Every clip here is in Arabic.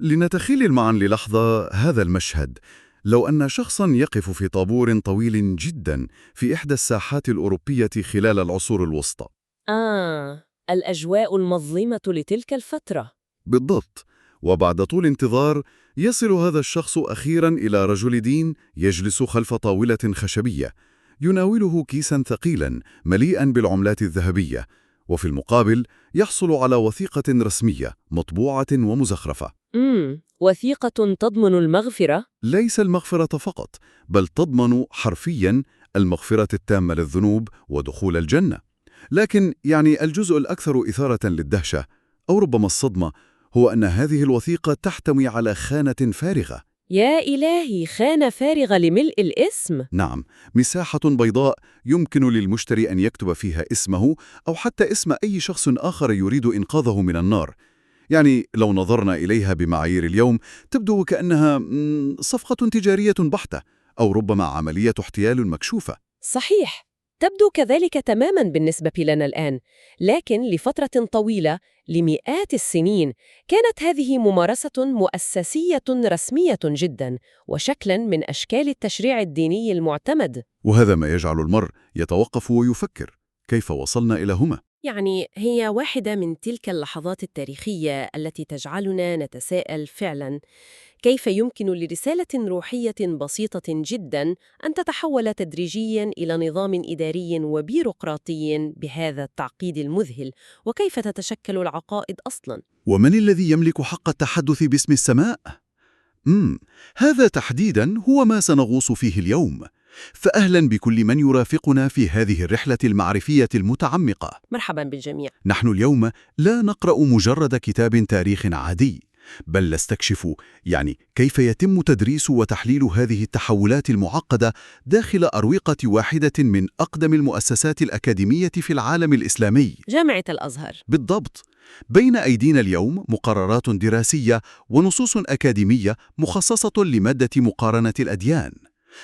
لنتخيل معا للحظة هذا المشهد. لو أن شخصا يقف في طابور طويل جدا في إحدى الساحات الأوروبية خلال العصور الوسطى. الأجواء المظلمة لتلك الفترة. بالضبط. وبعد طول انتظار يصل هذا الشخص أخيرا إلى رجل دين يجلس خلف طاولة خشبية يناوله كيسا ثقيلا مليئا بالعملات الذهبية، وفي المقابل يحصل على وثيقة رسمية مطبوعة ومزخرفة. وثيقة تضمن المغفرة؟ ليس المغفرة فقط، بل تضمن حرفيا المغفرة التامة للذنوب ودخول الجنة. لكن الجزء الأكثر إثارة للدهشة أو ربما الصدمة هو أن هذه الوثيقة تحتوي على خانة فارغة. يا إلهي، خانة فارغة لملء الاسم؟ نعم، مساحة بيضاء يمكن للمشتري أن يكتب فيها اسمه أو حتى اسم أي شخص آخر يريد إنقاذه من النار. لو نظرنا إليها بمعايير اليوم تبدو كأنها صفقة تجارية بحتة أو ربما عملية احتيال مكشوفة. صحيح، تبدو كذلك تماماً بالنسبة لنا الآن، لكن لفترة طويلة، لمئات السنين، كانت هذه ممارسة مؤسسية رسمية جداً وشكلاً من أشكال التشريع الديني المعتمد. وهذا ما يجعل المرء يتوقف ويفكر كيف وصلنا إلى هنا؟ هي واحدة من تلك اللحظات التاريخية التي تجعلنا نتساءل فعلاً كيف يمكن لرسالة روحية بسيطة جداً أن تتحول تدريجياً إلى نظام إداري وبيروقراطي بهذا التعقيد المذهل، وكيف تتشكل العقائد أصلاً؟ ومن الذي يملك حق التحدث باسم السماء؟ هذا تحديداً هو ما سنغوص فيه اليوم. فأهلاً بكل من يرافقنا في هذه الرحلة المعرفية المتعمقة. مرحباً بالجميع. نحن اليوم لا نقرأ مجرد كتاب تاريخ عادي، بل نستكشف كيف يتم تدريس وتحليل هذه التحولات المعقدة داخل أروقة واحدة من أقدم المؤسسات الأكاديمية في العالم الإسلامي، جامعة الأزهر. بالضبط. بين أيدينا اليوم مقررات دراسية ونصوص أكاديمية مخصصة لمادة مقارنة الأديان.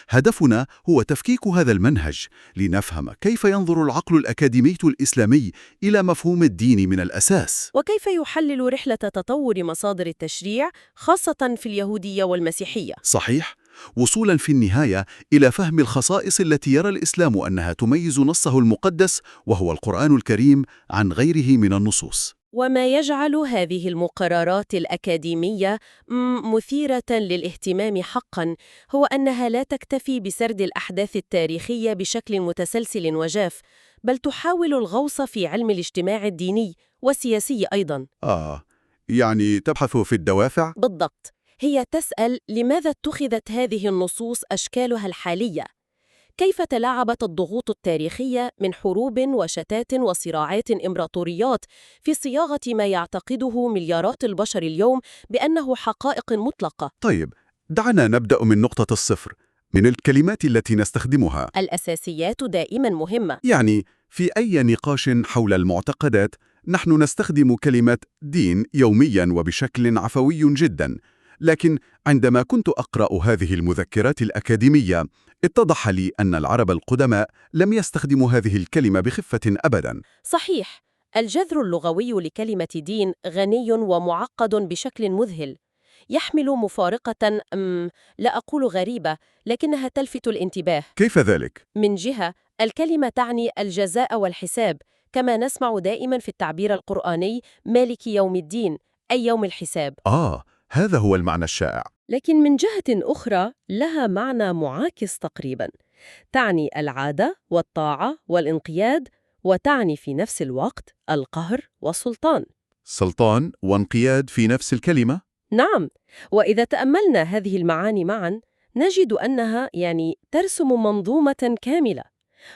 هدفنا هو تفكيك هذا المنهج لنفهم كيف ينظر العقل الأكاديمي الإسلامي إلى مفهوم الدين من الأساس، وكيف يحلل رحلة تطور مصادر التشريع خاصة في اليهودية والمسيحية. صحيح، وصولاً في النهاية إلى فهم الخصائص التي يرى الإسلام أنها تميز نصه المقدس وهو القرآن الكريم عن غيره من النصوص. وما يجعل هذه المقررات الأكاديمية مثيرة للاهتمام حقاً هو أنها لا تكتفي بسرد الأحداث التاريخية بشكل متسلسل وجاف، بل تحاول الغوص في علم الاجتماع الديني والسياسي أيضاً. تبحث في الدوافع؟ بالضبط. هي تسأل لماذا اتخذت هذه النصوص أشكالها الحالية؟ كيف تلاعبت الضغوط التاريخية من حروب وشتات وصراعات إمبراطوريات في صياغة ما يعتقده مليارات البشر اليوم بأنه حقائق مطلقة؟ طيب، دعنا نبدأ من نقطة الصفر، من الكلمات التي نستخدمها. الأساسيات دائما مهمة. في أي نقاش حول المعتقدات نحن نستخدم كلمة دين يومياً وبشكل عفوي جداً، لكن عندما كنت أقرأ هذه المذكرات الأكاديمية اتضح لي أن العرب القدماء لم يستخدموا هذه الكلمة بخفة أبداً. صحيح، الجذر اللغوي لكلمة دين غني ومعقد بشكل مذهل، يحمل مفارقة لا أقول غريبة، لكنها تلفت الانتباه. كيف ذلك؟ من جهة، الكلمة تعني الجزاء والحساب، كما نسمع دائما في التعبير القرآني مالك يوم الدين، أي يوم الحساب. هذا هو المعنى الشائع. لكن من جهة أخرى لها معنى معاكس تقريبا، تعني العادة والطاعة والانقياد، وتعني في نفس الوقت القهر والسلطان. سلطان وانقياد في نفس الكلمة؟ نعم، وإذا تأملنا هذه المعاني معا نجد أنها ترسم منظومة كاملة.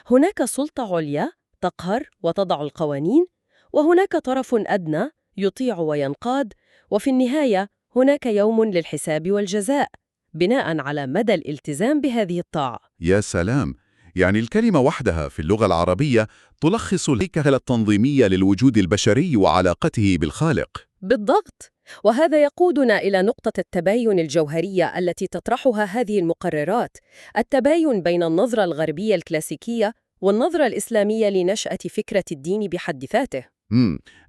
هناك سلطة عليا تقهر وتضع القوانين، وهناك طرف أدنى يطيع وينقاد، وفي النهاية هناك يوم للحساب والجزاء بناء على مدى الالتزام بهذه الطاعة. يا سلام! الكلمة وحدها في اللغة العربية تلخص الهيكلة التنظيمية للوجود البشري وعلاقته بالخالق. بالضبط، وهذا يقودنا إلى نقطة التباين الجوهرية التي تطرحها هذه المقررات، التباين بين النظرة الغربية الكلاسيكية والنظرة الإسلامية لنشأة فكرة الدين بحد ذاته.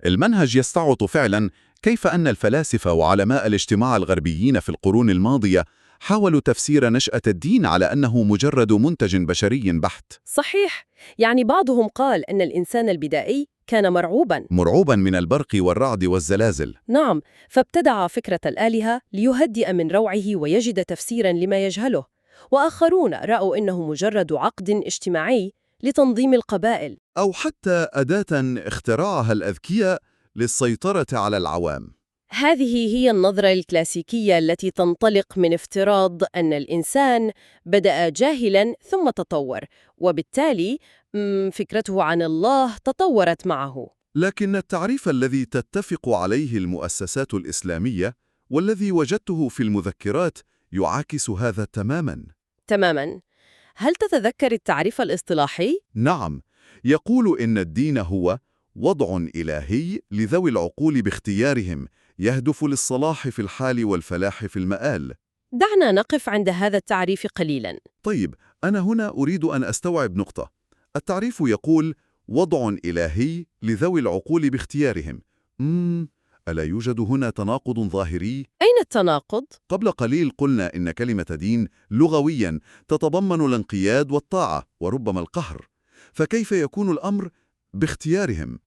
المنهج يستعرض فعلا كيف أن الفلاسفة وعلماء الاجتماع الغربيين في القرون الماضية حاولوا تفسير نشأة الدين على أنه مجرد منتج بشري بحت، صحيح، يعني بعضهم قال أن الإنسان البدائي كان مرعوباً من البرق والرعد والزلازل. نعم، فابتدع فكرة الآلهة ليهدئ من روعه ويجد تفسيراً لما يجهله، وآخرون رأوا إنه مجرد عقد اجتماعي لتنظيم القبائل. أو حتى أداة اخترعها الأذكياء للسيطرة على العوام. هذه هي النظرة الكلاسيكية التي تنطلق من افتراض أن الإنسان بدأ جاهلاً ثم تطور، وبالتالي فكرته عن الله تطورت معه. لكن التعريف الذي تتفق عليه المؤسسات الإسلامية والذي وجدته في المذكرات يعاكس هذا تماماً. تماماً. هل تتذكر التعريف الاصطلاحي؟ نعم، يقول إن الدين هو وضع إلهي لذوي العقول باختيارهم يهدف للصلاح في الحال والفلاح في المآل. دعنا نقف عند هذا التعريف قليلاً. طيب، أنا هنا أريد أن أستوعب نقطة. التعريف يقول وضع إلهي لذوي العقول باختيارهم. ألا يوجد هنا تناقض ظاهري؟ أين التناقض؟ قبل قليل قلنا إن كلمة دين لغوياً تتضمن الانقياد والطاعة وربما القهر، فكيف يكون الأمر باختيارهم؟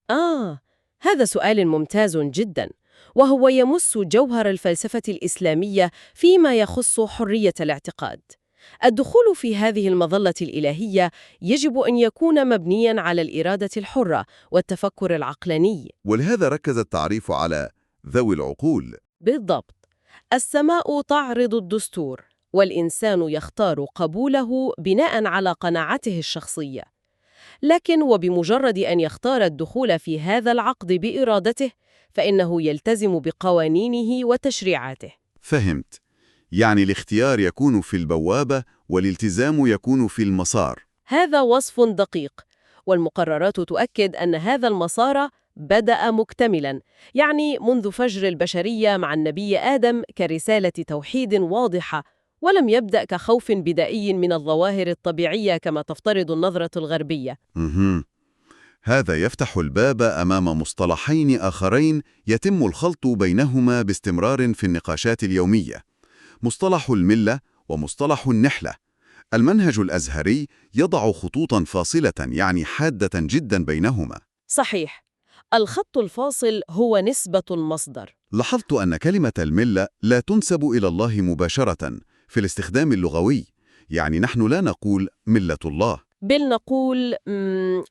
هذا سؤال ممتاز جداً، وهو يمس جوهر الفلسفة الإسلامية فيما يخص حرية الاعتقاد. الدخول في هذه المظلة الإلهية يجب أن يكون مبنياً على الإرادة الحرة والتفكر العقلاني. ولهذا ركز التعريف على ذوي العقول. بالضبط. السماء تعرض الدستور، والإنسان يختار قبوله بناء على قناعته الشخصية. لكن وبمجرد أن يختار الدخول في هذا العقد بإرادته، فإنه يلتزم بقوانينه وتشريعاته. فهمت. يعني الاختيار يكون في البوابة والالتزام يكون في المسار. هذا وصف دقيق، والمقررات تؤكد أن هذا المسار بدأ مكتملاً، يعني منذ فجر البشرية مع النبي آدم كرسالة توحيد واضحة، ولم يبدأ كخوف بدائي من الظواهر الطبيعية كما تفترض النظرة الغربية. هذا يفتح الباب أمام مصطلحين آخرين يتم الخلط بينهما باستمرار في النقاشات اليومية: مصطلح الملة ومصطلح النحلة. المنهج الأزهري يضع خطوطاً فاصلة، يعني حادة جداً بينهما. صحيح. الخط الفاصل هو نسبة المصدر. لاحظت أن كلمة الملة لا تنسب إلى الله مباشرة في الاستخدام اللغوي، يعني نحن لا نقول ملة الله، بل نقول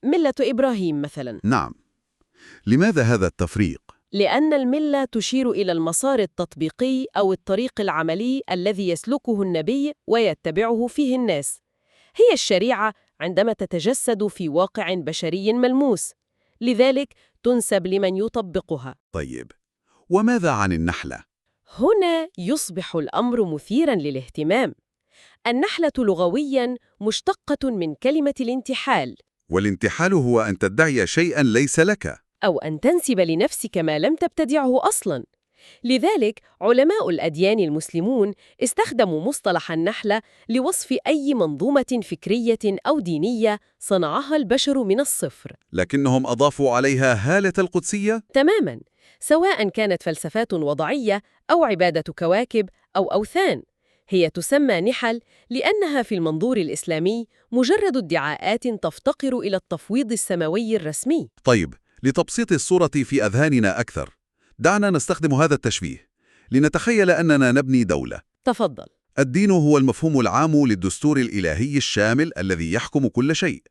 ملة إبراهيم مثلاً. نعم. لماذا هذا التفريق؟ لأن الملة تشير إلى المسار التطبيقي أو الطريق العملي الذي يسلكه النبي ويتبعه فيه الناس. هي الشريعة عندما تتجسد في واقع بشري ملموس، لذلك تنسب لمن يطبقها. طيب، وماذا عن النحلة؟ هنا يصبح الأمر مثيراً للاهتمام. النحلة لغوياً مشتقة من كلمة الانتحال، والانتحال هو أن تدعي شيئاً ليس لك، أو أن تنسب لنفسك ما لم تبتدعه أصلاً. لذلك علماء الأديان المسلمون استخدموا مصطلح النحلة لوصف أي منظومة فكرية أو دينية صنعها البشر من الصفر. لكنهم أضافوا عليها هالة القدسية؟ تماماً، سواء كانت فلسفات وضعية أو عبادة كواكب أو أوثان. هي تسمى نحل لأنها في المنظور الإسلامي مجرد ادعاءات تفتقر إلى التفويض السماوي الرسمي. طيب، لتبسيط الصورة في أذهاننا أكثر، دعنا نستخدم هذا التشبيه لنتخيل أننا نبني دولة. تفضل. الدين هو المفهوم العام للدستور الإلهي الشامل الذي يحكم كل شيء.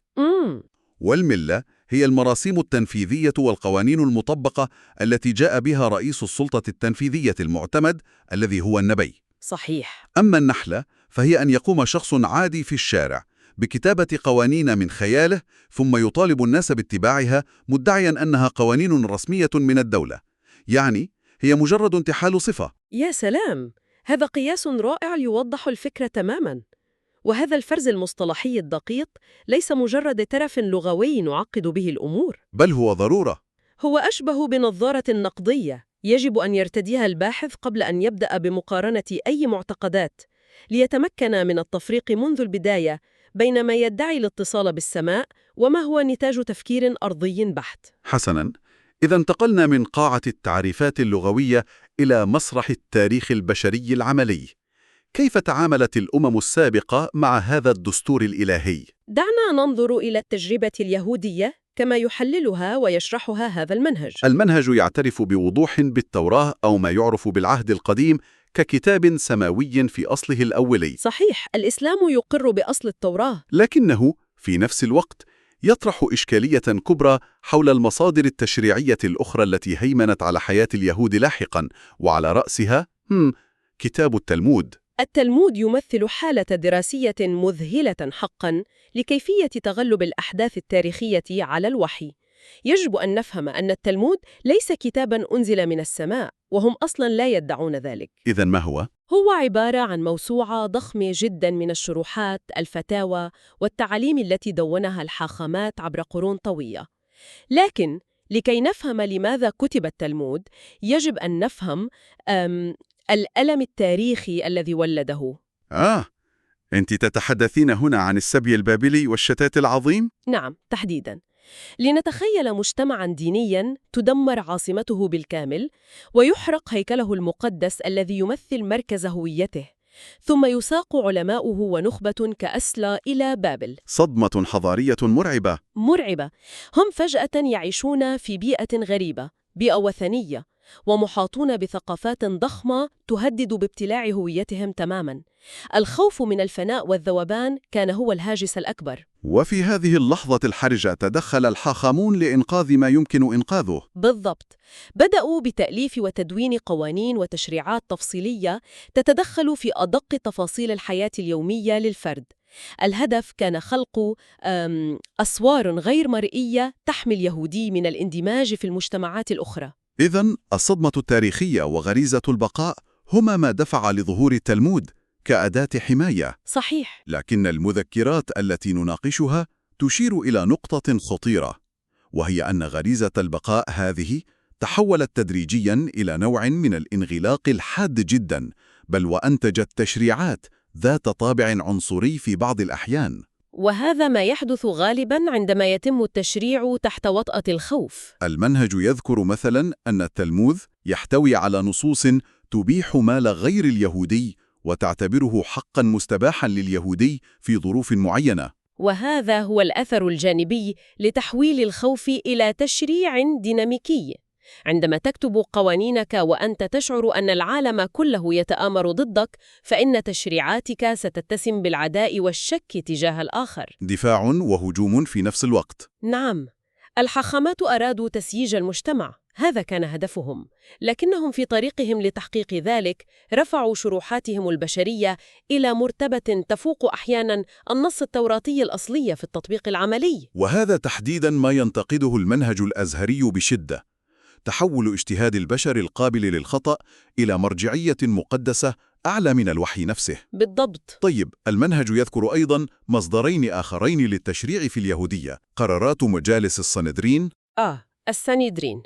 والملة هي المراسيم التنفيذية والقوانين المطبقة التي جاء بها رئيس السلطة التنفيذية المعتمد الذي هو النبي. صحيح. أما النحلة فهي أن يقوم شخص عادي في الشارع بكتابة قوانين من خياله ثم يطالب الناس باتباعها مدعياً أنها قوانين رسمية من الدولة، يعني هي مجرد انتحال صفة. يا سلام! هذا قياس رائع يوضح الفكرة تماماً. وهذا الفرز المصطلحي الدقيق ليس مجرد ترف لغوي نعقد به الأمور، بل هو ضرورة. هو أشبه بنظارة نقدية يجب أن يرتديها الباحث قبل أن يبدأ بمقارنة أي معتقدات، ليتمكن من التفريق منذ البداية بين ما يدعي الاتصال بالسماء وما هو نتاج تفكير أرضي بحت. حسناً، إذا انتقلنا من قاعة التعريفات اللغوية إلى مسرح التاريخ البشري العملي. كيف تعاملت الأمم السابقة مع هذا الدستور الإلهي؟ دعنا ننظر إلى التجربة اليهودية كما يحللها ويشرحها هذا المنهج. المنهج يعترف بوضوح بالتوراة أو ما يعرف بالعهد القديم ككتاب سماوي في أصله الأولي. صحيح، الإسلام يقر بأصل التوراة. لكنه في نفس الوقت يطرح إشكالية كبرى حول المصادر التشريعية الأخرى التي هيمنت على حياة اليهود لاحقاً، وعلى رأسها كتاب التلمود. التلمود يمثل حالة دراسية مذهلة حقاً لكيفية تغلب الأحداث التاريخية على الوحي. يجب أن نفهم أن التلمود ليس كتاباً أنزل من السماء، وهم أصلاً لا يدعون ذلك. إذن ما هو؟ هو عبارة عن موسوعة ضخمة جداً من الشروحات، الفتاوى والتعاليم التي دونها الحاخامات عبر قرون طويلة. لكن لكي نفهم لماذا كتب التلمود، يجب أن نفهم الألم التاريخي الذي ولده. أنت تتحدثين هنا عن السبي البابلي والشتات العظيم؟ نعم، تحديداً. لنتخيل مجتمعاً دينياً تدمر عاصمته بالكامل، ويحرق هيكله المقدس الذي يمثل مركز هويته، ثم يساق علماؤه ونخبة كأسلى إلى بابل. صدمة حضارية مرعبة. مرعبة. هم فجأة يعيشون في بيئة غريبة، بيئة وثنية، ومحاطون بثقافات ضخمة تهدد بابتلاع هويتهم تماماً. الخوف من الفناء والذوبان كان هو الهاجس الأكبر. وفي هذه اللحظة الحرجة تدخل الحاخامون لإنقاذ ما يمكن إنقاذه. بالضبط. بدأوا بتأليف وتدوين قوانين وتشريعات تفصيلية تتدخل في أدق تفاصيل الحياة اليومية للفرد. الهدف كان خلق أسوار غير مرئية تحمي اليهودي من الاندماج في المجتمعات الأخرى. إذن الصدمة التاريخية وغريزة البقاء هما ما دفع لظهور التلمود كأداة حماية. صحيح. لكن المذكرات التي نناقشها تشير إلى نقطة خطيرة، وهي أن غريزة البقاء هذه تحولت تدريجياً إلى نوع من الانغلاق الحاد جداً، بل وأنتجت تشريعات ذات طابع عنصري في بعض الأحيان. وهذا ما يحدث غالباً عندما يتم التشريع تحت وطأة الخوف. المنهج يذكر مثلاً أن التلمود يحتوي على نصوص تبيح مال غير اليهودي وتعتبره حقاً مستباحاً لليهودي في ظروف معينة. وهذا هو الأثر الجانبي لتحويل الخوف إلى تشريع ديناميكي. عندما تكتب قوانينك وأنت تشعر أن العالم كله يتآمر ضدك، فإن تشريعاتك ستتسم بالعداء والشك تجاه الآخر. دفاع وهجوم في نفس الوقت. نعم، الحاخامات أرادوا تسييج المجتمع، هذا كان هدفهم، لكنهم في طريقهم لتحقيق ذلك رفعوا شروحاتهم البشرية إلى مرتبة تفوق أحياناً النص التوراتي الأصلي في التطبيق العملي. وهذا تحديداً ما ينتقده المنهج الأزهري بشدة، تحول اجتهاد البشر القابل للخطأ إلى مرجعية مقدسة أعلى من الوحي نفسه. بالضبط. طيب، المنهج يذكر أيضاً مصدرين آخرين للتشريع في اليهودية: قرارات مجالس السنهدرين. السنهدرين،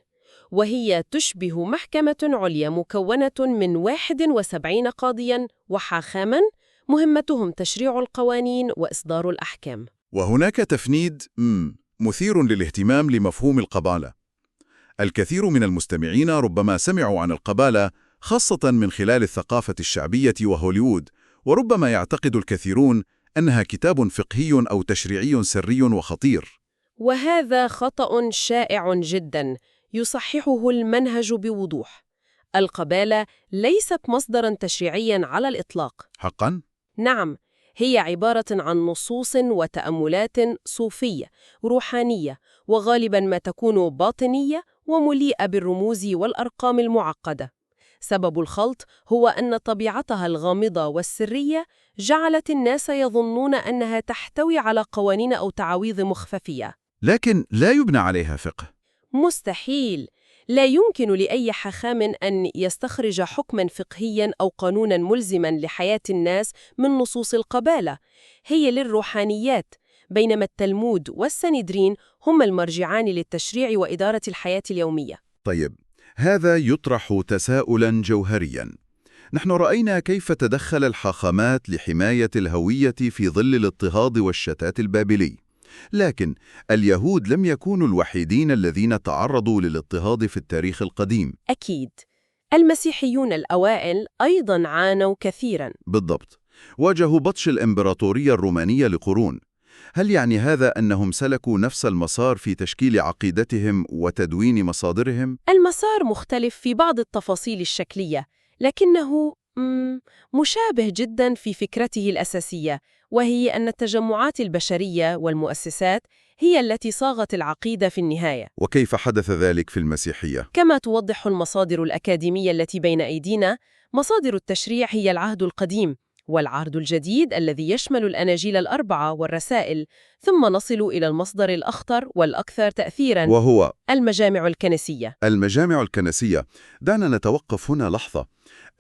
وهي تشبه محكمة عليا مكونة من 71 قاضياً وحاخاماً مهمتهم تشريع القوانين وإصدار الأحكام. وهناك تفنيد مثير للاهتمام لمفهوم القبالة. الكثير من المستمعين ربما سمعوا عن القبالة خاصة من خلال الثقافة الشعبية وهوليوود، وربما يعتقد الكثيرون أنها كتاب فقهي أو تشريعي سري وخطير. وهذا خطأ شائع جداً يصححه المنهج بوضوح. القبالة ليست مصدراً تشريعياً على الإطلاق. حقاً؟ نعم، هي عبارة عن نصوص وتأملات صوفية روحانية، وغالباً ما تكون باطنية ومليئة بالرموز والأرقام المعقدة. سبب الخلط هو أن طبيعتها الغامضة والسرية جعلت الناس يظنون أنها تحتوي على قوانين أو تعاويذ مخففية. لكن لا يبنى عليها فقه. مستحيل. لا يمكن لأي حاخام أن يستخرج حكماً فقهياً أو قانوناً ملزماً لحياة الناس من نصوص القبالة. هي للروحانيات، بينما التلمود والسنهدرين هما المرجعان للتشريع وإدارة الحياة اليومية. طيب، هذا يطرح تساؤلاً جوهرياً. نحن رأينا كيف تدخل الحاخامات لحماية الهوية في ظل الاضطهاد والشتات البابلي، لكن اليهود لم يكونوا الوحيدين الذين تعرضوا للاضطهاد في التاريخ القديم. أكيد. المسيحيون الأوائل أيضاً عانوا كثيراً. بالضبط. واجهوا بطش الإمبراطورية الرومانية لقرون. هل يعني هذا أنهم سلكوا نفس المسار في تشكيل عقيدتهم وتدوين مصادرهم؟ المسار مختلف في بعض التفاصيل الشكلية، لكنه مشابه جداً في فكرته الأساسية، وهي أن التجمعات البشرية والمؤسسات هي التي صاغت العقيدة في النهاية. وكيف حدث ذلك في المسيحية؟ كما توضح المصادر الأكاديمية التي بين أيدينا، مصادر التشريع هي العهد القديم والعهد الجديد الذي يشمل الأناجيل ال4 والرسائل، ثم نصل إلى المصدر الأخطر والأكثر تأثيراً، وهو المجامع الكنسية. المجامع الكنسية. دعنا نتوقف هنا لحظة.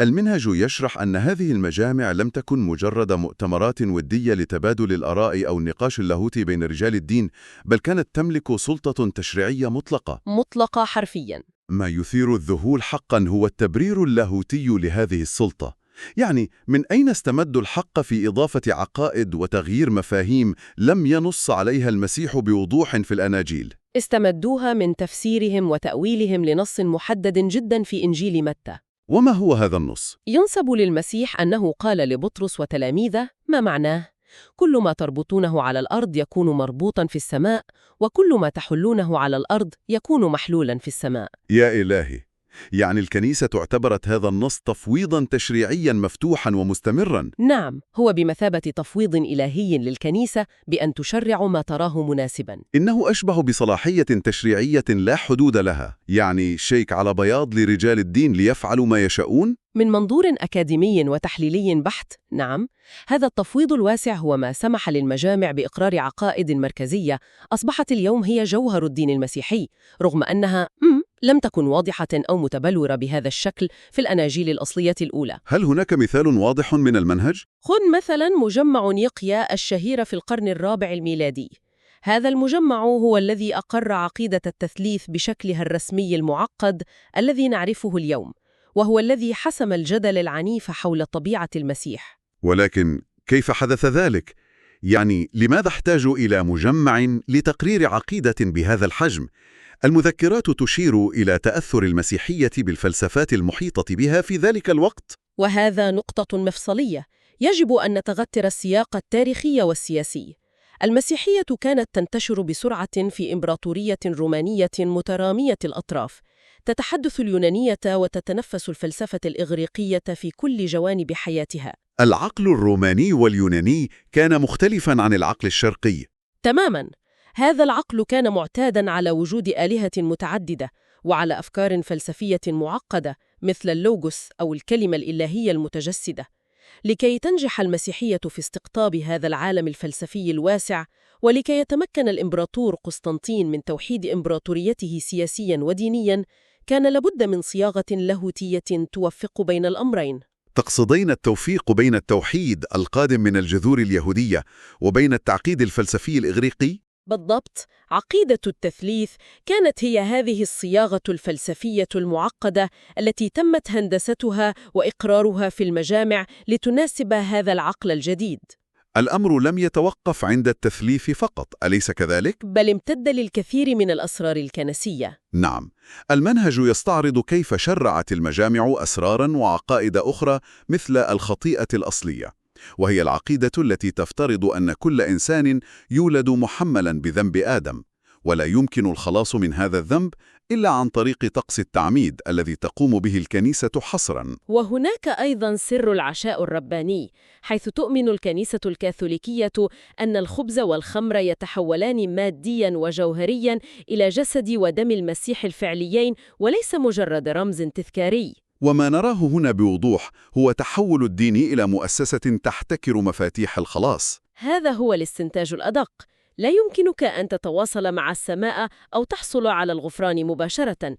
المنهج يشرح أن هذه المجامع لم تكن مجرد مؤتمرات ودية لتبادل الآراء أو النقاش اللاهوتي بين رجال الدين، بل كانت تملك سلطة تشريعية مطلقة حرفياً. ما يثير الذهول حقاً هو التبرير اللاهوتي لهذه السلطة. يعني من أين استمدوا الحق في إضافة عقائد وتغيير مفاهيم لم ينص عليها المسيح بوضوح في الأناجيل؟ استمدوها من تفسيرهم وتأويلهم لنص محدد جداً في إنجيل متى. وما هو هذا النص؟ ينسب للمسيح أنه قال لبطرس وتلاميذه ما معناه: كل ما تربطونه على الأرض يكون مربوطاً في السماء، وكل ما تحلونه على الأرض يكون محلولاً في السماء. يا إلهي! يعني الكنيسة اعتبرت هذا النص تفويضاً تشريعياً مفتوحاً ومستمراً. نعم، هو بمثابة تفويض إلهي للكنيسة بأن تشرع ما تراه مناسباً. إنه أشبه بصلاحية تشريعية لا حدود لها، يعني شيك على بياض لرجال الدين ليفعلوا ما يشاءون؟ من منظور أكاديمي وتحليلي بحت، نعم، هذا التفويض الواسع هو ما سمح للمجامع بإقرار عقائد مركزية أصبحت اليوم هي جوهر الدين المسيحي، رغم أنها لم تكن واضحة أو متبلورة بهذا الشكل في الأناجيل الأصلية الأولى. هل هناك مثال واضح من المنهج؟ خذ مثلاً مجمع نيقيا الشهير في القرن الرابع الميلادي. هذا المجمع هو الذي أقر عقيدة التثليث بشكلها الرسمي المعقد الذي نعرفه اليوم، وهو الذي حسم الجدل العنيف حول طبيعة المسيح. ولكن كيف حدث ذلك؟ يعني لماذا احتاجوا إلى مجمع لتقرير عقيدة بهذا الحجم؟ المذكرات تشير إلى تأثر المسيحية بالفلسفات المحيطة بها في ذلك الوقت. وهذا نقطة مفصلية يجب أن نتغتر السياق التاريخي والسياسي. المسيحية كانت تنتشر بسرعة في إمبراطورية رومانية مترامية الأطراف، تتحدث اليونانية وتتنفس الفلسفة الإغريقية في كل جوانب حياتها. العقل الروماني واليوناني كان مختلفاً عن العقل الشرقي. تماماً. هذا العقل كان معتاداً على وجود آلهة متعددة وعلى أفكار فلسفية معقدة مثل اللوغوس أو الكلمة الإلهية المتجسدة. لكي تنجح المسيحية في استقطاب هذا العالم الفلسفي الواسع، ولكي يتمكن الإمبراطور قسطنطين من توحيد إمبراطوريته سياسياً ودينياً، كان لابد من صياغة لاهوتية توفق بين الأمرين. تقصدين التوفيق بين التوحيد القادم من الجذور اليهودية وبين التعقيد الفلسفي الإغريقي؟ بالضبط. عقيدة التثليث كانت هي هذه الصياغة الفلسفية المعقدة التي تمت هندستها وإقرارها في المجامع لتناسب هذا العقل الجديد. الأمر لم يتوقف عند التثليث فقط، أليس كذلك؟ بل امتد للكثير من الأسرار الكنسية. نعم. المنهج يستعرض كيف شرعت المجامع أسراراً وعقائد أخرى مثل الخطيئة الأصلية، وهي العقيدة التي تفترض أن كل إنسان يولد محملاً بذنب آدم، ولا يمكن الخلاص من هذا الذنب إلا عن طريق طقس التعميد الذي تقوم به الكنيسة حصراً. وهناك أيضاً سر العشاء الرباني، حيث تؤمن الكنيسة الكاثوليكية أن الخبز والخمر يتحولان مادياً وجوهرياً إلى جسد ودم المسيح الفعليين، وليس مجرد رمز تذكاري. وما نراه هنا بوضوح هو تحول الدين إلى مؤسسة تحتكر مفاتيح الخلاص. هذا هو الاستنتاج الأدق. لا يمكنك أن تتواصل مع السماء أو تحصل على الغفران مباشرة.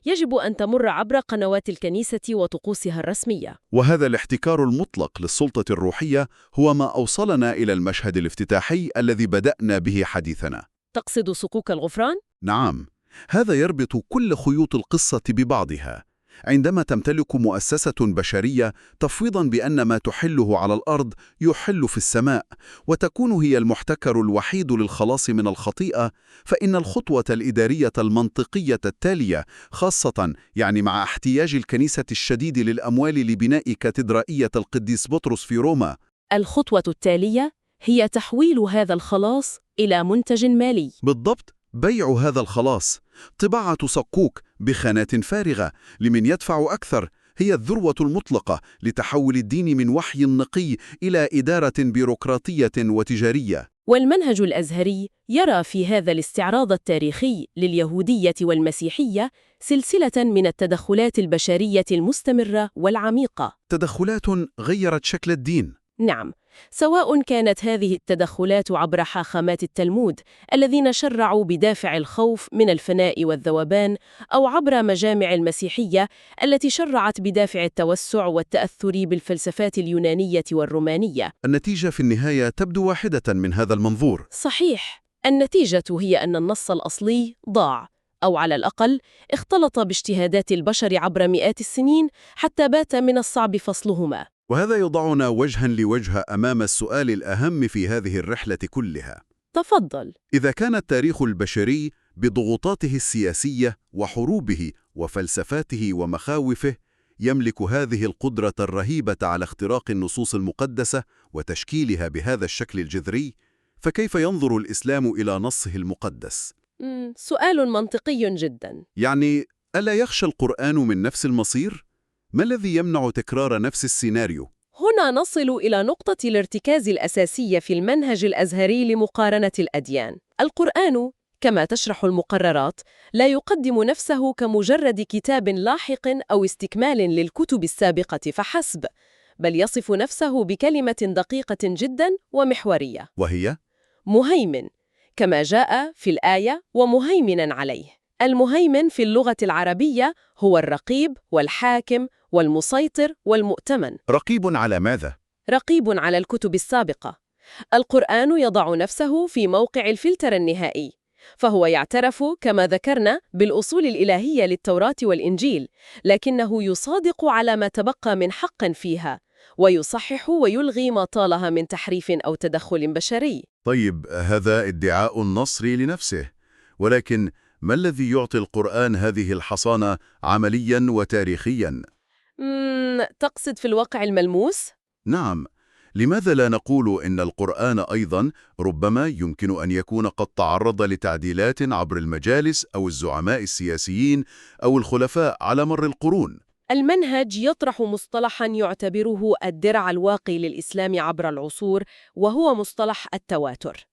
يجب أن تمر عبر قنوات الكنيسة وطقوسها الرسمية. وهذا الاحتكار المطلق للسلطة الروحية هو ما أوصلنا إلى المشهد الافتتاحي الذي بدأنا به حديثنا. تقصد صكوك الغفران؟ نعم، هذا يربط كل خيوط القصة ببعضها. عندما تمتلك مؤسسة بشرية تفويضاً بأن ما تحله على الأرض يحل في السماء، وتكون هي المحتكر الوحيد للخلاص من الخطيئة، فإن الخطوة الإدارية المنطقية التالية، خاصة مع احتياج الكنيسة الشديد للأموال لبناء كاتدرائية القديس بطرس في روما. الخطوة التالية هي تحويل هذا الخلاص إلى منتج مالي. بالضبط، بيع هذا الخلاص، طباعة صكوك بخانات فارغة لمن يدفع أكثر، هي الذروة المطلقة لتحول الدين من وحي نقي إلى إدارة بيروقراطية وتجارية. والمنهج الأزهري يرى في هذا الاستعراض التاريخي لليهودية والمسيحية سلسلة من التدخلات البشرية المستمرة والعميقة. تدخلات غيرت شكل الدين. نعم، سواء كانت هذه التدخلات عبر حاخامات التلمود الذين شرعوا بدافع الخوف من الفناء والذوبان، أو عبر مجامع المسيحية التي شرعت بدافع التوسع والتأثر بالفلسفات اليونانية والرومانية. النتيجة في النهاية تبدو واحدة من هذا المنظور. صحيح، النتيجة هي أن النص الأصلي ضاع، أو على الأقل اختلط باجتهادات البشر عبر مئات السنين حتى بات من الصعب فصلهما. وهذا يضعنا وجها لوجه أمام السؤال الأهم في هذه الرحلة كلها. تفضل. إذا كان التاريخ البشري بضغوطاته السياسية وحروبه وفلسفاته ومخاوفه يملك هذه القدرة الرهيبة على اختراق النصوص المقدسة وتشكيلها بهذا الشكل الجذري، فكيف ينظر الإسلام إلى نصه المقدس؟ سؤال منطقي جدا. ألا يخشى القرآن من نفس المصير؟ ما الذي يمنع تكرار نفس السيناريو؟ هنا نصل إلى نقطة الارتكاز الأساسية في المنهج الأزهري لمقارنة الأديان. القرآن، كما تشرح المقررات، لا يقدم نفسه كمجرد كتاب لاحق أو استكمال للكتب السابقة فحسب، بل يصف نفسه بكلمة دقيقة جدا ومحورية، وهي مهيمن، كما جاء في الآية ومهيمنا عليه. المهيمن في اللغة العربية هو الرقيب والحاكم والمسيطر والمؤتمن. رقيب على ماذا؟ رقيب على الكتب السابقة. القرآن يضع نفسه في موقع الفلتر النهائي، فهو يعترف كما ذكرنا بالأصول الإلهية للتوراة والإنجيل، لكنه يصادق على ما تبقى من حق فيها، ويصحح ويلغي ما طالها من تحريف أو تدخل بشري. طيب، هذا ادعاء النصر لنفسه، ولكن ما الذي يعطي القرآن هذه الحصانة عملياً وتاريخياً؟ تقصد في الواقع الملموس؟ نعم، لماذا لا نقول إن القرآن أيضاً ربما يمكن أن يكون قد تعرض لتعديلات عبر المجالس أو الزعماء السياسيين أو الخلفاء على مر القرون؟ المنهج يطرح مصطلحاً يعتبره الدرع الواقي للإسلام عبر العصور، وهو مصطلح التواتر.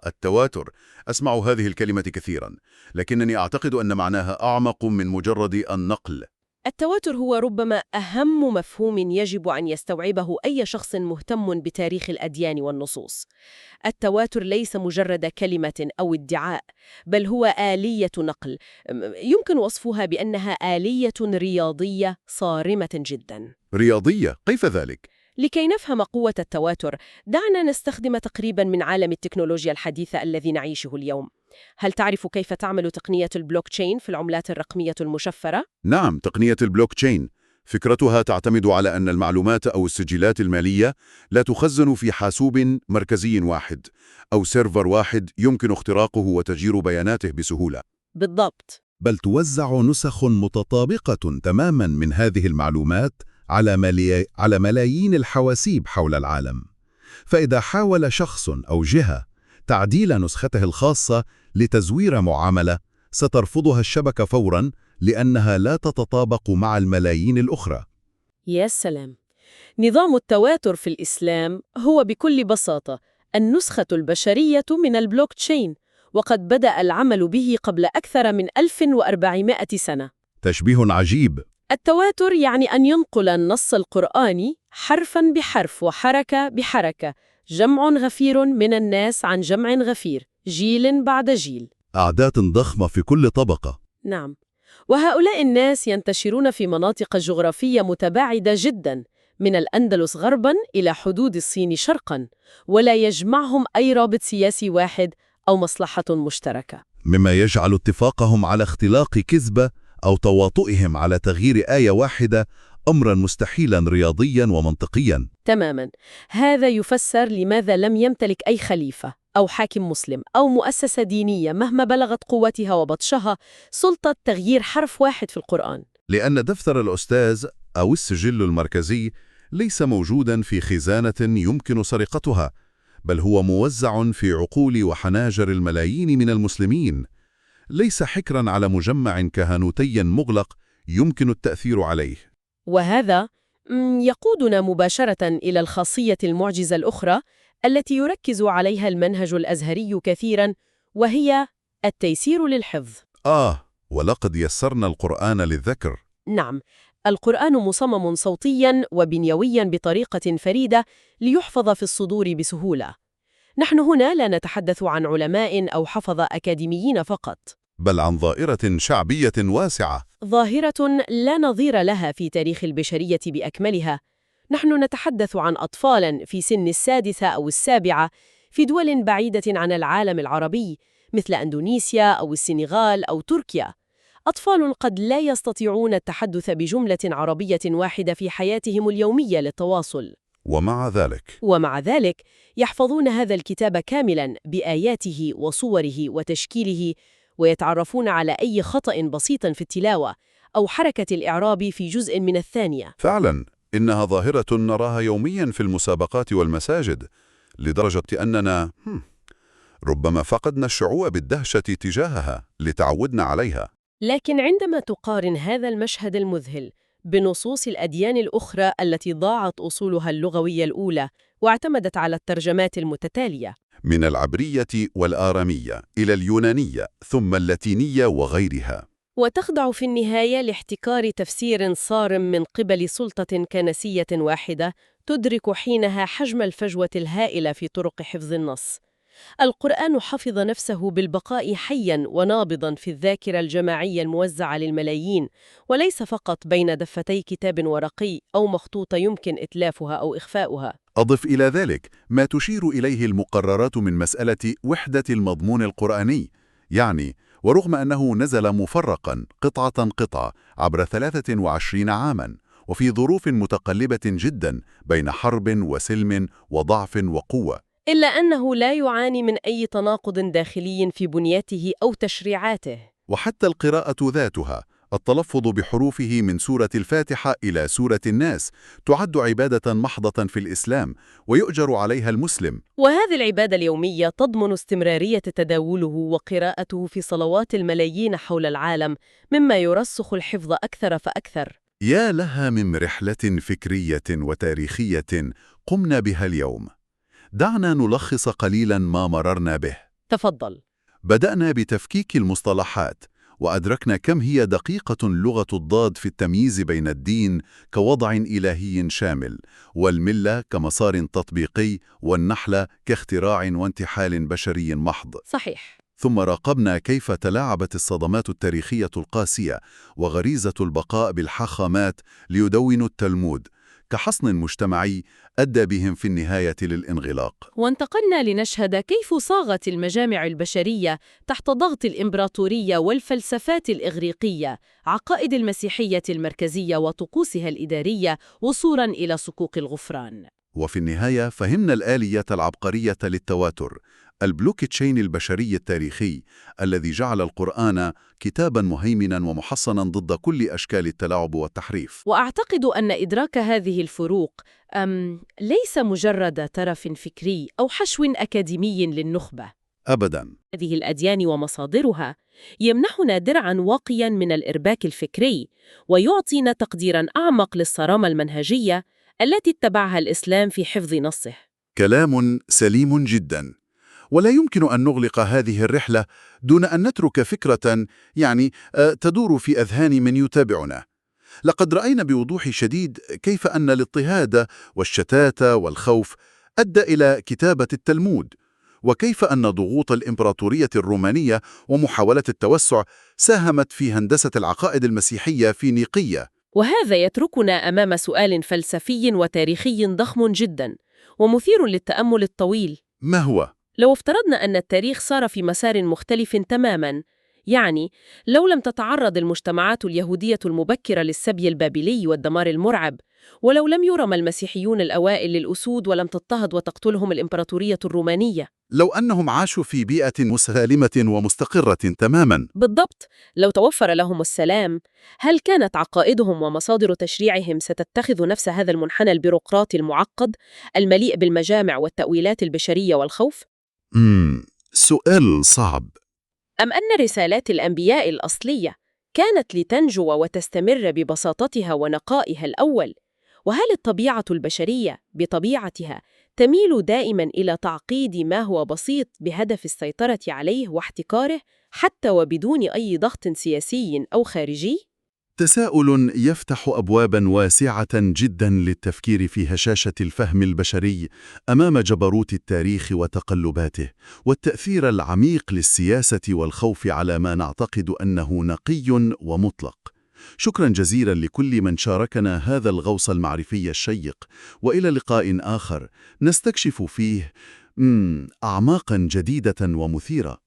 التواتر. أسمع هذه الكلمة كثيراً، لكنني أعتقد أن معناها أعمق من مجرد النقل. التواتر هو ربما أهم مفهوم يجب أن يستوعبه أي شخص مهتم بتاريخ الأديان والنصوص. التواتر ليس مجرد كلمة أو ادعاء، بل هو آلية نقل، يمكن وصفها بأنها آلية رياضية صارمة جدا. رياضية؟ كيف ذلك؟ لكي نفهم قوة التواتر، دعنا نستخدم تقريبا من عالم التكنولوجيا الحديثة الذي نعيشه اليوم. هل تعرف كيف تعمل تقنية البلوك تشين في العملات الرقمية المشفرة؟ نعم، تقنية البلوك تشين. فكرتها تعتمد على أن المعلومات أو السجلات المالية لا تخزن في حاسوب مركزي واحد أو سيرفر واحد يمكن اختراقه وتغيير بياناته بسهولة. بالضبط. بل توزع نسخ متطابقة تماما من هذه المعلومات على ملايين الحواسيب حول العالم. فإذا حاول شخص أو جهة تعديل نسخته الخاصة لتزوير معاملة، سترفضها الشبكة فوراً لأنها لا تتطابق مع الملايين الأخرى. يا سلام! نظام التواتر في الإسلام هو بكل بساطة النسخة البشرية من البلوك تشين، وقد بدأ العمل به قبل أكثر من 1400 سنة. تشبيه عجيب. التواتر يعني أن ينقل النص القرآني حرفاً بحرف وحركة بحركة جمع غفير من الناس عن جمع غفير، جيل بعد جيل. أعداد ضخمة في كل طبقة. نعم، وهؤلاء الناس ينتشرون في مناطق جغرافية متباعدة جداً، من الأندلس غرباً إلى حدود الصين شرقاً، ولا يجمعهم أي رابط سياسي واحد أو مصلحة مشتركة، مما يجعل اتفاقهم على اختلاق كذبة أو تواطؤهم على تغيير آية واحدة أمرا مستحيلا رياضيا ومنطقيا. تماما. هذا يفسر لماذا لم يمتلك أي خليفة أو حاكم مسلم أو مؤسسة دينية مهما بلغت قوتها وبطشها سلطة تغيير حرف واحد في القرآن. لأن دفتر الأستاذ أو السجل المركزي ليس موجودا في خزانة يمكن سرقتها، بل هو موزع في عقول وحناجر الملايين من المسلمين، ليس حكرا على مجمع كهنوتي مغلق يمكن التأثير عليه. وهذا يقودنا مباشرة إلى الخاصية المعجزة الأخرى التي يركز عليها المنهج الأزهري كثيراً، وهي التيسير للحفظ. ولقد يسرنا القرآن للذكر. نعم، القرآن مصمم صوتياً وبنيوياً بطريقة فريدة ليحفظ في الصدور بسهولة. نحن هنا لا نتحدث عن علماء أو حفظة أكاديميين فقط، بل عن ظاهرة شعبية واسعة، ظاهرة لا نظير لها في تاريخ البشرية بأكملها. نحن نتحدث عن أطفالاً في سن السادسة أو السابعة في دول بعيدة عن العالم العربي مثل أندونيسيا أو السنغال أو تركيا، أطفال قد لا يستطيعون التحدث بجملة عربية واحدة في حياتهم اليومية للتواصل، ومع ذلك يحفظون هذا الكتاب كاملاً بآياته وصوره وتشكيله، ويتعرفون على أي خطأ بسيط في التلاوة أو حركة الإعراب في جزء من الثانية. فعلا إنها ظاهرة نراها يوميا في المسابقات والمساجد، لدرجة أننا ربما فقدنا الشعور بالدهشة تجاهها لتعودنا عليها. لكن عندما تقارن هذا المشهد المذهل بنصوص الأديان الأخرى التي ضاعت أصولها اللغوية الأولى واعتمدت على الترجمات المتتالية من العبرية والآرامية إلى اليونانية ثم اللاتينية وغيرها، وتخضع في النهاية لاحتكار تفسير صارم من قبل سلطة كنسية واحدة تدرك حينها حجم الفجوة الهائلة في طرق حفظ النص، القرآن حفظ نفسه بالبقاء حياً ونابضاً في الذاكرة الجماعية الموزعة للملايين، وليس فقط بين دفتي كتاب ورقي أو مخطوطة يمكن إتلافها أو إخفاؤها. أضف إلى ذلك ما تشير إليه المقررات من مسألة وحدة المضمون القرآني، يعني ورغم أنه نزل مفرقاً قطعة عبر 23 عاماً وفي ظروف متقلبة جداً بين حرب وسلم وضعف وقوة، إلا أنه لا يعاني من أي تناقض داخلي في بنيته أو تشريعاته. وحتى القراءة ذاتها، التلفظ بحروفه من سورة الفاتحة إلى سورة الناس، تعد عبادة محضة في الإسلام ويؤجر عليها المسلم. وهذه العبادة اليومية تضمن استمرارية تداوله وقراءته في صلوات الملايين حول العالم، مما يرسخ الحفظ أكثر فأكثر. يا لها من رحلة فكرية وتاريخية قمنا بها اليوم. دعنا نلخص قليلاً ما مررنا به. تفضل. بدأنا بتفكيك المصطلحات، وأدركنا كم هي دقيقة لغة الضاد في التمييز بين الدين كوضع إلهي شامل، والملة كمسار تطبيقي، والنحلة كاختراع وانتحال بشري محض. صحيح. ثم راقبنا كيف تلاعبت الصدمات التاريخية القاسية وغريزة البقاء بالحاخامات ليدونوا التلمود كحصن مجتمعي أدى بهم في النهاية للانغلاق. وانتقلنا لنشهد كيف صاغت المجامع البشرية تحت ضغط الإمبراطورية والفلسفات الإغريقية عقائد المسيحية المركزية وطقوسها الإدارية وصولاً إلى صكوك الغفران. وفي النهاية فهمنا الآلية العبقرية للتواتر، البلوك تشين البشري التاريخي الذي جعل القرآن كتاباً مهيمناً ومحصناً ضد كل أشكال التلاعب والتحريف. وأعتقد أن إدراك هذه الفروق ليس مجرد ترف فكري أو حشو أكاديمي للنخبة أبداً. هذه الأديان ومصادرها يمنحنا درعاً واقياً من الإرباك الفكري، ويعطينا تقديراً أعمق للصرامة المنهجية التي اتبعها الإسلام في حفظ نصه. كلام سليم جداً، ولا يمكن أن نغلق هذه الرحلة دون أن نترك فكرة تدور في أذهان من يتابعنا. لقد رأينا بوضوح شديد كيف أن الاضطهاد والشتات والخوف أدى إلى كتابة التلمود، وكيف أن ضغوط الإمبراطورية الرومانية ومحاولة التوسع ساهمت في هندسة العقائد المسيحية في نيقية. وهذا يتركنا أمام سؤال فلسفي وتاريخي ضخم جداً ومثير للتأمل الطويل. ما هو؟ لو افترضنا أن التاريخ سار في مسار مختلف تماماً، يعني لو لم تتعرض المجتمعات اليهودية المبكرة للسبي البابلي والدمار المرعب، ولو لم يرم المسيحيون الأوائل للأسود ولم تضطهد وتقتلهم الإمبراطورية الرومانية. لو أنهم عاشوا في بيئة مسالمة ومستقرة تماماً. بالضبط، لو توفر لهم السلام، هل كانت عقائدهم ومصادر تشريعهم ستتخذ نفس هذا المنحنى البيروقراطي المعقد المليء بالمجامع والتأويلات البشرية والخوف؟ سؤال صعب. أم أن رسالات الأنبياء الأصلية كانت لتنجو وتستمر ببساطتها ونقائها الأول؟ وهل الطبيعة البشرية بطبيعتها تميل دائماً إلى تعقيد ما هو بسيط بهدف السيطرة عليه واحتكاره حتى وبدون أي ضغط سياسي أو خارجي؟ تساؤل يفتح أبواباً واسعة جداً للتفكير في هشاشة الفهم البشري أمام جبروت التاريخ وتقلباته، والتأثير العميق للسياسة والخوف على ما نعتقد أنه نقي ومطلق. شكراً جزيلاً لكل من شاركنا هذا الغوص المعرفي الشيق، وإلى لقاء آخر نستكشف فيه أعماقاً جديدة ومثيرة.